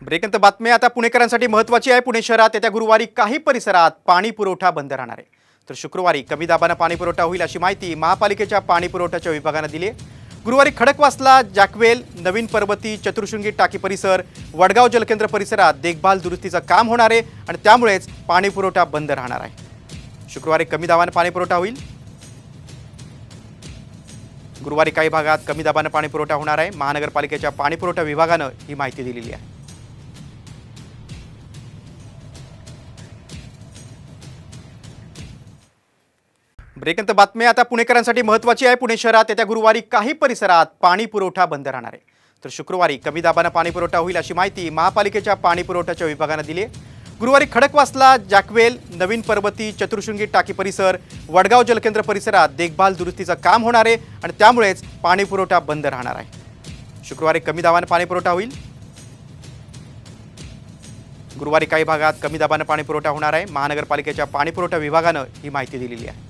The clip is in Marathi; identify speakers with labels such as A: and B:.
A: ब्रेकनंतर बातमी आता पुणेकरांसाठी महत्त्वाची आहे। पुणे शहरात येत्या गुरुवारी काही परिसरात पाणी पुरवठा बंद राहणार आहे, तर शुक्रवारी कमी दाबाने पाणी पुरवठा होईल अशी माहिती महापालिकेच्या पाणी पुरवठ्याच्या विभागाने दिली आहे। गुरुवारी खडकवासला, जॅकवेल, नवीन पर्वती, चतुर्शृंगी टाकी परिसर, वडगाव जलकेंद्र परिसरात देखभाल दुरुस्तीचं काम होणार आहे आणि त्यामुळेच पाणी पुरवठा बंद राहणार आहे। शुक्रवारी कमी दाबाने पाणी पुरवठा होईल। गुरुवारी काही भागात कमी दाबाने पाणी पुरवठा होणार आहे। महानगरपालिकेच्या पाणी पुरवठा विभागाने ही माहिती दिलेली आहे। ब्रेकनंतर बातमी आता पुणेकरांसाठी महत्त्वाची आहे। पुणे शहरात येत्या गुरुवारी काही परिसरात पाणी पुरवठा बंद राहणार आहे, तर शुक्रवारी कमी दाबाने पाणी पुरवठा होईल अशी माहिती महापालिकेच्या पाणी पुरवठ्याच्या विभागाने दिली आहे। गुरुवारी खडकवासला, जॅकवेल, नवीन पर्वती, चतुर्शृंगी टाकी परिसर, वडगाव जलकेंद्र परिसरात देखभाल दुरुस्तीचं काम होणार आहे आणि त्यामुळेच पाणी पुरवठा बंद राहणार आहे। शुक्रवारी कमी दाबाने पाणी पुरवठा होईल। गुरुवारी काही भागात कमी दाबाने पाणी पुरवठा होणार आहे। महानगरपालिकेच्या पाणी पुरवठा विभागाने ही माहिती दिलेली आहे।